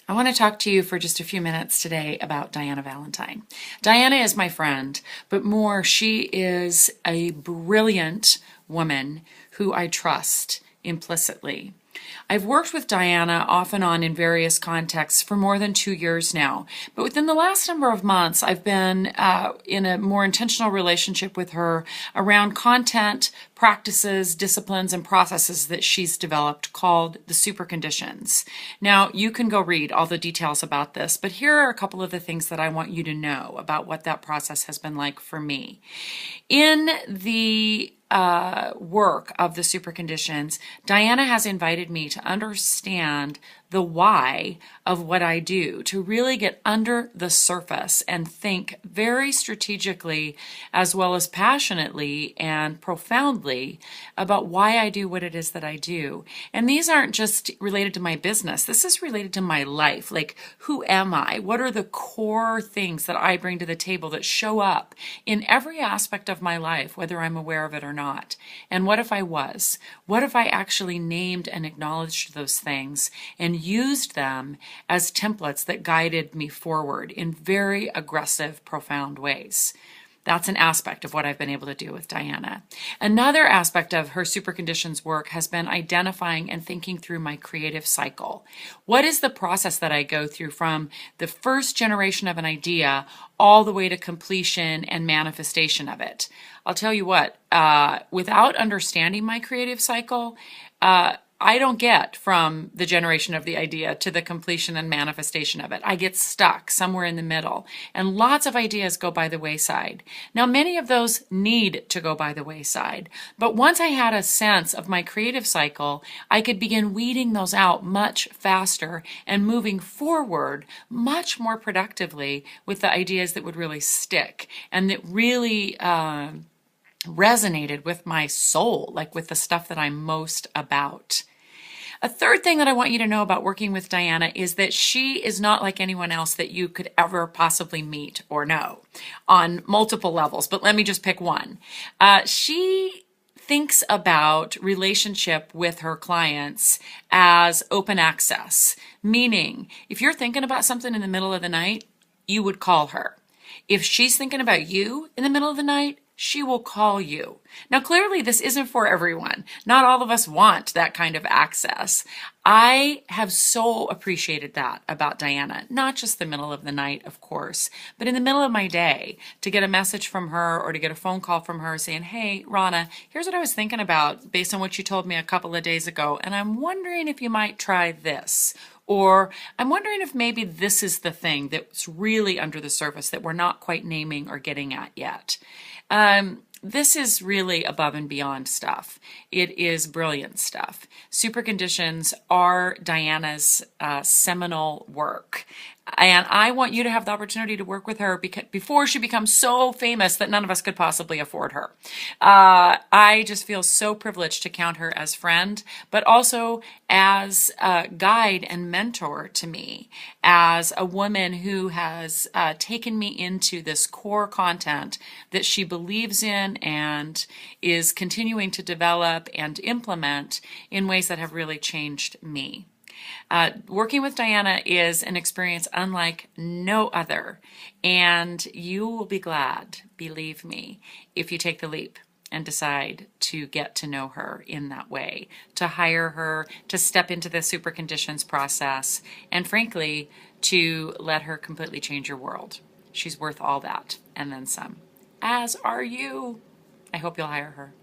I want to talk to you for just a few minutes today about Dyana Valentine. Dyana is my friend, but more, she is a brilliant woman who I trust implicitly. I've worked with Dyana off and on in various contexts for more than 2 years now, but within the last number of months, I've been in a more intentional relationship with her around content, practices, disciplines, and processes that she's developed called the SuperConditions. Now, you can go read all the details about this, but here are a couple of the things that I want you to know about what that process has been like for me. In the work of the SuperConditions, Dyana has invited me to understand the why of what I do, to really get under the surface and think very strategically as well as passionately and profoundly about why I do what it is that I do. And these aren't just related to my business. This is related to my life. Like, who am I? What are the core things that I bring to the table that show up in every aspect of my life, whether I'm aware of it or not? And what if I was? What if I actually named and acknowledged those things and used them as templates that guided me forward in very aggressive, profound ways? That's an aspect of what I've been able to do with Dyana. Another aspect of her SuperConditions work has been identifying and thinking through my creative cycle. What is the process that I go through from the first generation of an idea all the way to completion and manifestation of it? I'll tell you what, without understanding my creative cycle, I don't get from the generation of the idea to the completion and manifestation of it. I get stuck somewhere in the middle, and lots of ideas go by the wayside. Now, many of those need to go by the wayside, but once I had a sense of my creative cycle, I could begin weeding those out much faster and moving forward much more productively with the ideas that would really stick and that really resonated with my soul, like with the stuff that I'm most about. A third thing that I want you to know about working with Dyana is that she is not like anyone else that you could ever possibly meet or know on multiple levels, but let me just pick one. She thinks about relationship with her clients as open access, meaning if you're thinking about something in the middle of the night, you would call her. If she's thinking about you in the middle of the night, she will call you. Now, clearly, this isn't for everyone. Not all of us want that kind of access. I have so appreciated that about Dyana, not just the middle of the night, of course, but in the middle of my day, to get a message from her or to get a phone call from her saying, hey, Rana, here's what I was thinking about based on what you told me a couple of days ago, and I'm wondering if you might try this. Or I'm wondering if maybe this is the thing that's really under the surface that we're not quite naming or getting at yet. This is really above and beyond stuff. It is brilliant stuff. SuperConditions are Dyana's seminal work. And I want you to have the opportunity to work with her before she becomes so famous that none of us could possibly afford her. I just feel so privileged to count her as friend, but also as a guide and mentor to me, as a woman who has taken me into this core content that she believes in and is continuing to develop and implement in ways that have really changed me. Working with Dyana is an experience unlike no other, and you will be glad, believe me, if you take the leap and decide to get to know her in that way, to hire her, to step into the SuperConditions process, and frankly, to let her completely change your world. She's worth all that, and then some. As are you. I hope you'll hire her.